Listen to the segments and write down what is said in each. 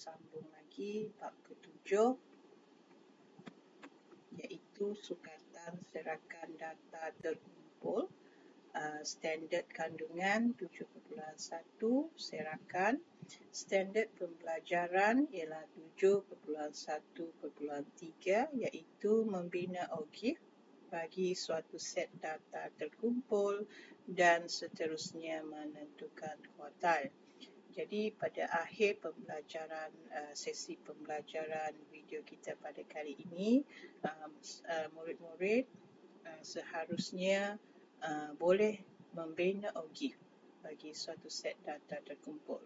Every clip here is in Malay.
sambung lagi bab ke-7, iaitu sukatan serakan data terkumpul, standard kandungan 7.1 serakan, standard pembelajaran ialah 7.1.3 iaitu membina objek bagi suatu set data terkumpul dan seterusnya menentukan kuartal. Jadi pada akhir pembelajaran sesi pembelajaran video kita pada kali ini, murid-murid seharusnya boleh membina objek bagi suatu set data terkumpul.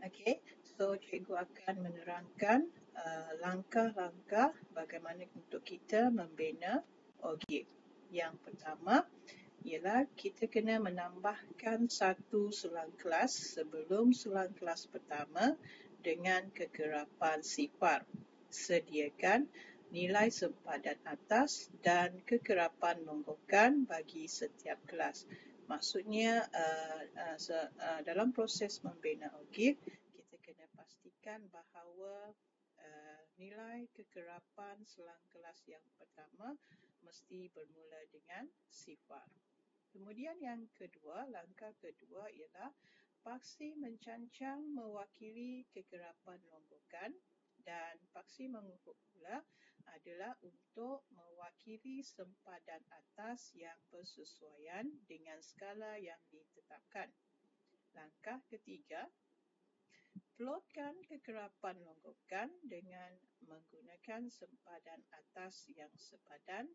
Okey, so cikgu akan menerangkan langkah-langkah bagaimana untuk kita membina objek. Yang pertama ialah kita kena menambahkan satu selang kelas sebelum selang kelas pertama dengan kekerapan sifar. Sediakan nilai sempadan atas dan kekerapan longgokan bagi setiap kelas. Maksudnya dalam proses membina objek, kita kena pastikan bahawa nilai kekerapan selang kelas yang pertama mesti bermula dengan sifar. Kemudian yang kedua, langkah kedua ialah paksi mencancang mewakili kekerapan longgokan dan paksi mengukur pula adalah untuk mewakili sempadan atas yang bersesuaian dengan skala yang ditetapkan. Langkah ketiga, plotkan kekerapan longgokan dengan menggunakan sempadan atas yang sepadan.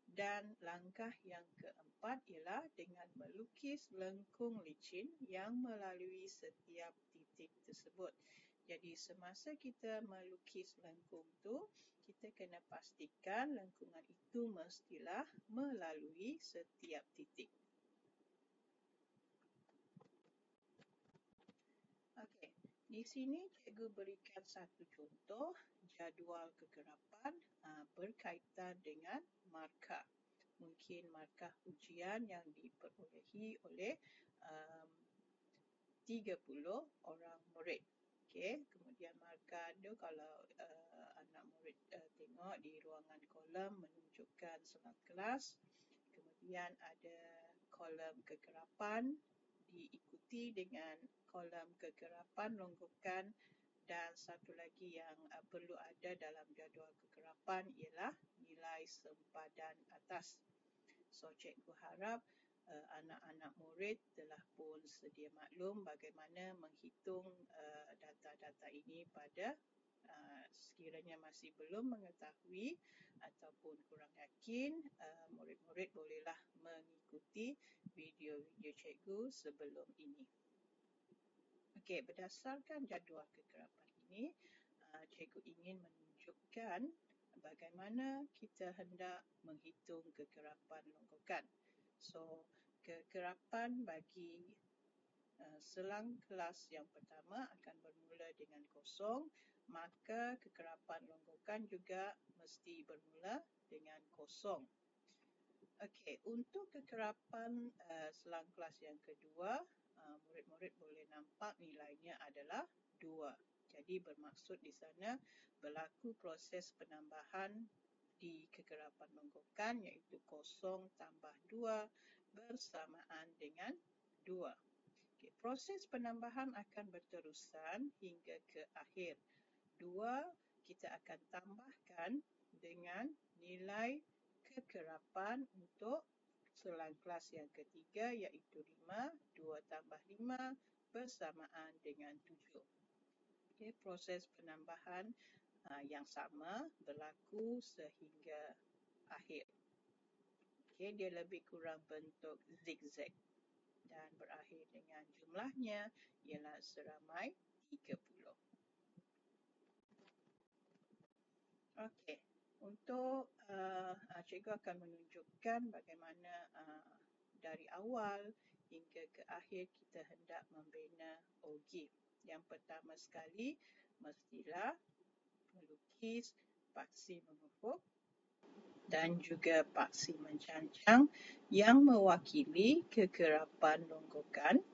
Dan langkah yang keempat ialah dengan melukis lengkung licin yang melalui setiap titik tersebut. Jadi semasa kita melukis lengkung tu, kita kena pastikan lengkungan itu mestilah melalui setiap titik. Okey, di sini cikgu berikan satu contoh jadual kekerapan berkaitan dengan markah. Mungkin markah ujian yang diperolehi oleh 30 orang murid. Okey, kemudian markah tu kalau anak murid tengok di ruangan kolom menunjukkan selang kelas. Kemudian ada kolom kekerapan diikuti dengan kolom kekerapan longgokan, dan satu lagi yang perlu ada dalam jadual kekerapan ialah nilai sempadan atas. So cikgu harap anak-anak murid telah pun sedia maklum bagaimana menghitung data-data ini pada sekiranya masih belum mengetahui ataupun kurang yakin, murid-murid bolehlah mengikuti video-video cikgu sebelum ini. Okey, berdasarkan jadual kekerapan ini, cikgu ingin menunjukkan bagaimana kita hendak menghitung kekerapan longgokan. So, kekerapan bagi selang kelas yang pertama akan bermula dengan kosong, maka kekerapan longgokan juga mesti bermula dengan kosong. Okey, untuk kekerapan selang kelas yang kedua, murid-murid boleh nampak nilainya adalah 2. Jadi bermaksud di sana berlaku proses penambahan di kekerapan longgokan iaitu 0 tambah 2 bersamaan dengan 2. Okay, proses penambahan akan berterusan hingga ke akhir. 2 kita akan tambahkan dengan nilai kekerapan untuk selang kelas yang ketiga iaitu 5, 2 tambah 5 bersamaan dengan 7. Okay, proses penambahan yang sama berlaku sehingga akhir. Okay, dia lebih kurang bentuk zigzag dan berakhir dengan jumlahnya ialah seramai 30. Okey, untuk cikgu akan menunjukkan bagaimana dari awal hingga ke akhir kita hendak membina objek. Yang pertama sekali mestilah melukis paksi mengufuk. dan juga paksi mencancang yang mewakili kekerapan longgokan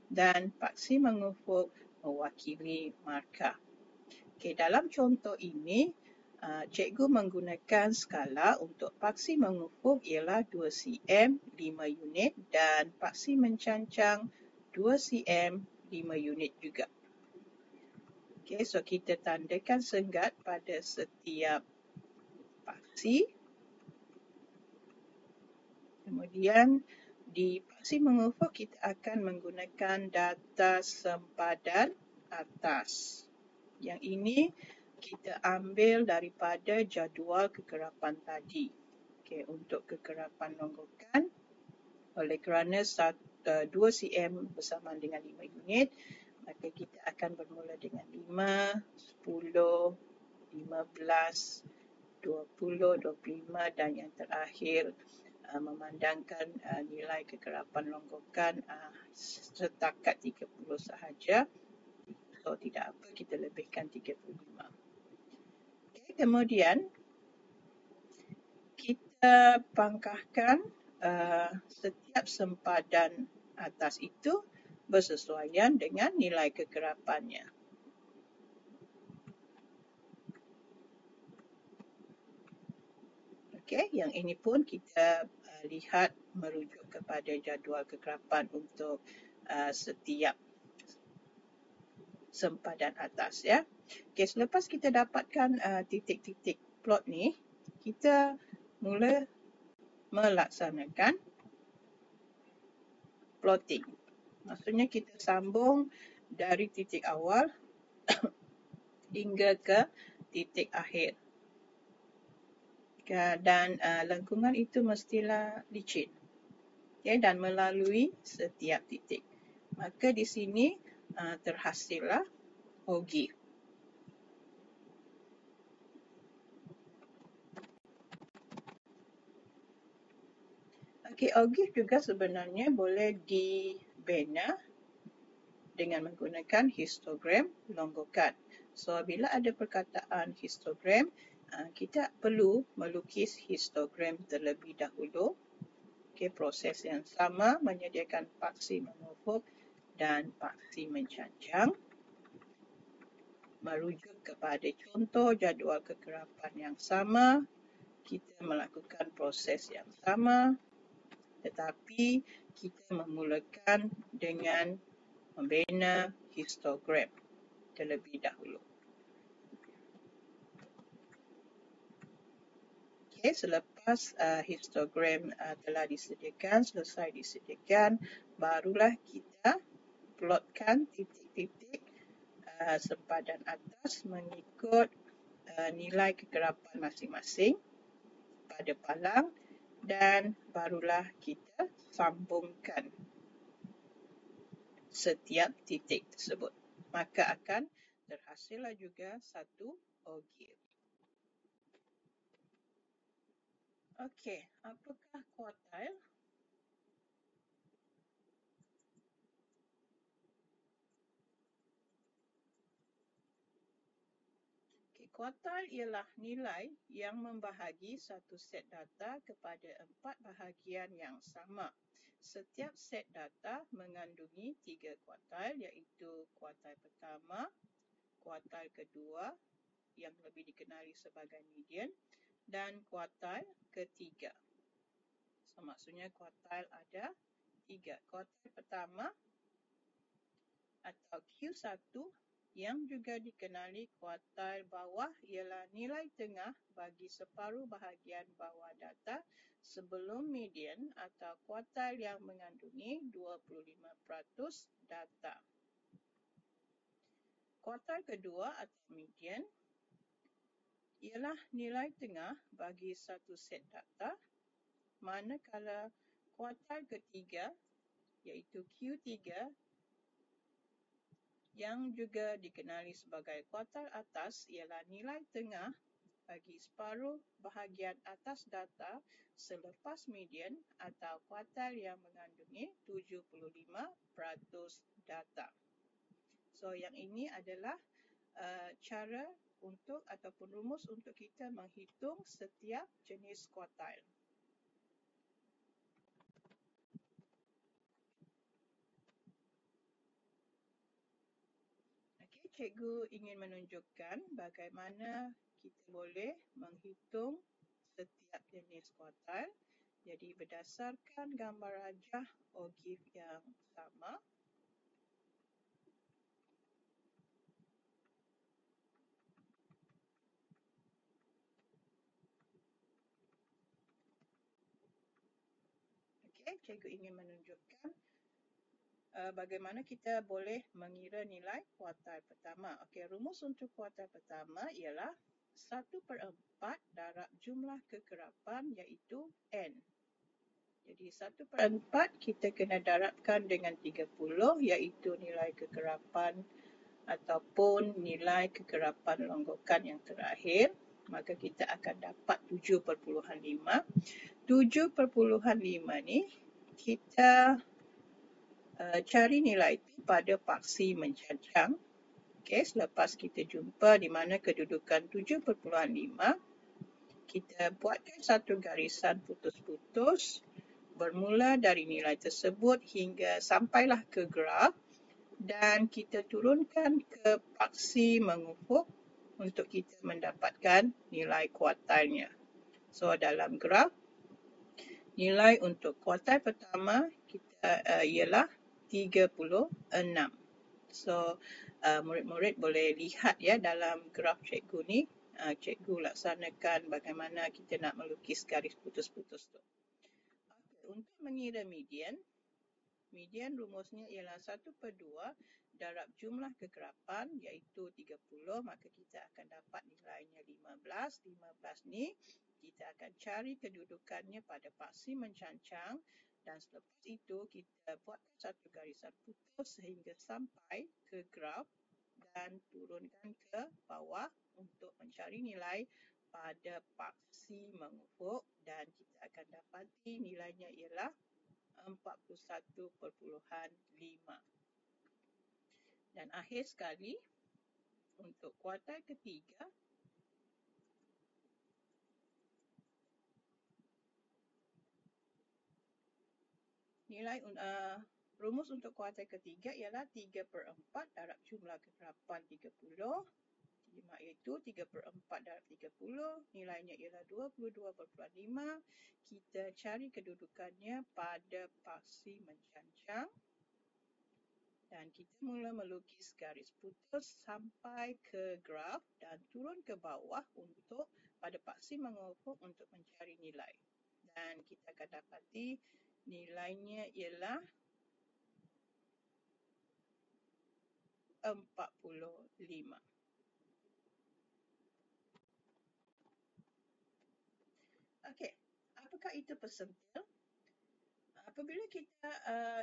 dan paksi mengufuk mewakili markah. Okay, dalam contoh ini, cikgu menggunakan skala untuk paksi mengufuk ialah 2 cm 5 unit dan paksi mencancang 2 cm 5 unit juga. Okay, so kita tandakan senggat pada setiap paksi. Kemudian di paksi mengufuk kita akan menggunakan data sempadan atas. Yang ini kita ambil daripada jadual kekerapan tadi. Okay, untuk kekerapan longgokan, oleh kerana 2 cm bersamaan dengan 5 unit, maka kita akan bermula dengan 5, 10, 15, 20, 25 dan yang terakhir memandangkan nilai kekerapan longgokan setakat 30 sahaja. So tidak apa, kita lebihkan 35. Okay, kemudian kita pangkahkan setiap sempadan atas itu bersesuaian dengan nilai kekerapannya. Okay, yang ini pun kita lihat merujuk kepada jadual kekerapan untuk setiap sempadan atas ya. Okay, selepas kita dapatkan titik-titik plot ni, kita mula melaksanakan plotting. Maksudnya kita sambung dari titik awal hingga ke titik akhir. Dan lengkungan itu mestilah licin, okay, dan melalui setiap titik. Maka di sini terhasillah ogive. Okay, ogive juga sebenarnya boleh dibina dengan menggunakan histogram longgokan. So bila ada perkataan histogram, kita perlu melukis histogram terlebih dahulu. Okay, proses yang sama menyediakan paksi mengufuk dan paksi mencancang. Merujuk kepada contoh jadual kekerapan yang sama, kita melakukan proses yang sama, tetapi kita memulakan dengan membina histogram terlebih dahulu. Okay, selepas histogram telah disediakan, selesai disediakan, barulah kita plotkan titik-titik sempadan atas mengikut nilai kekerapan masing-masing pada palang dan barulah kita sambungkan setiap titik tersebut. Maka akan terhasillah juga satu ogive. Okey, apakah kuartil? Kuartil ialah nilai yang membahagi satu set data kepada 4 bahagian yang sama. Setiap set data mengandungi 3 kuartil, iaitu kuartil pertama, kuartil kedua yang lebih dikenali sebagai median dan kuartil ketiga. So, maksudnya kuartil ada 3. Kuartil pertama atau Q1 yang juga dikenali kuartil bawah ialah nilai tengah bagi separuh bahagian bawah data sebelum median atau kuartil yang mengandungi 25% data. Kuartil kedua atau median ialah nilai tengah bagi satu set data, manakala kuartil ketiga iaitu Q3 yang juga dikenali sebagai kuartil atas ialah nilai tengah bagi separuh bahagian atas data selepas median atau kuartil yang mengandungi 75% data. So yang ini adalah cara untuk ataupun rumus untuk kita menghitung setiap jenis kuartil. Okey, cikgu ingin menunjukkan bagaimana kita boleh menghitung setiap jenis kuartil. Jadi berdasarkan gambar rajah ogif yang sama, okey, cikgu ingin menunjukkan bagaimana kita boleh mengira nilai kuartil pertama. Okey, rumus untuk kuartil pertama ialah 1/4 darab jumlah kekerapan iaitu N. Jadi 1/4 kita kena darabkan dengan 30 iaitu nilai kekerapan ataupun nilai kekerapan longgokan yang terakhir. Maka kita akan dapat 7/5. 7/5 ni kita cari nilai itu pada paksi mencancang. Okey, selepas kita jumpa di mana kedudukan 7/5, kita buatkan satu garisan putus-putus bermula dari nilai tersebut hingga sampailah ke graf dan kita turunkan ke paksi mengufuk untuk kita mendapatkan nilai kuartilnya. So dalam graf, nilai untuk kuartil pertama kita ialah 36. So murid-murid boleh lihat ya dalam graf cikgu ni, cikgu laksanakan bagaimana kita nak melukis garis putus-putus tu. Untuk mengira median, median rumusnya ialah 1/2 darab jumlah kekerapan iaitu 30, maka kita akan dapat nilainya 15. 15 ni kita akan cari kedudukannya pada paksi mencancang dan selepas itu kita buatkan satu garisan putus sehingga sampai ke graf dan turunkan ke bawah untuk mencari nilai pada paksi mengufuk dan kita akan dapati nilainya ialah 41/5. Dan akhir sekali, untuk kuartil ketiga, nilai rumus untuk kuartil ketiga ialah 3/4 darab jumlah kekerapan 30. Iaitu 3/4 darab 30, nilainya ialah 22/5. Kita cari kedudukannya pada paksi mencancang. Dan kita mula melukis garis putus sampai ke graf dan turun ke bawah untuk pada paksi mengufuk untuk mencari nilai. Dan kita akan dapati nilainya ialah 45. Okey, apakah itu persentil? Apabila kita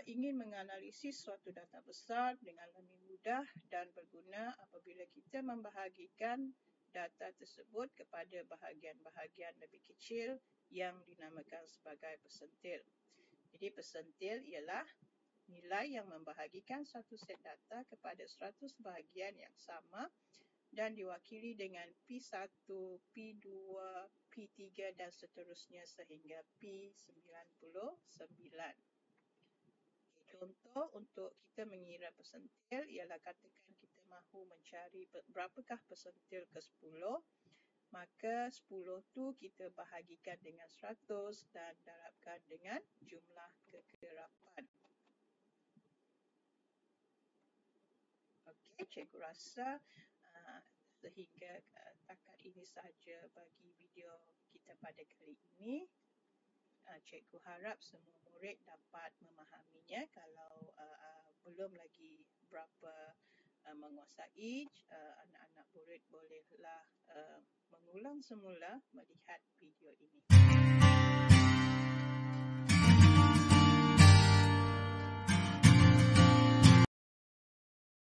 ingin menganalisis suatu data besar dengan lebih mudah dan berguna apabila kita membahagikan data tersebut kepada bahagian-bahagian lebih kecil yang dinamakan sebagai persentil. Jadi persentil ialah nilai yang membahagikan satu set data kepada 100 bahagian yang sama dan diwakili dengan P1, P2, P3 dan seterusnya sehingga P99. Contoh untuk kita mengira persentil ialah katakan kita mahu mencari berapakah persentil ke-10, maka 10 tu kita bahagikan dengan 100 dan darabkan dengan jumlah kekerapan. Okey, cikgu rasa sehingga takat ini sahaja bagi video kita pada kali ini. Cikgu harap semua murid dapat memahaminya. Kalau belum lagi berapa menguasai, anak-anak murid bolehlah mengulang semula melihat video ini.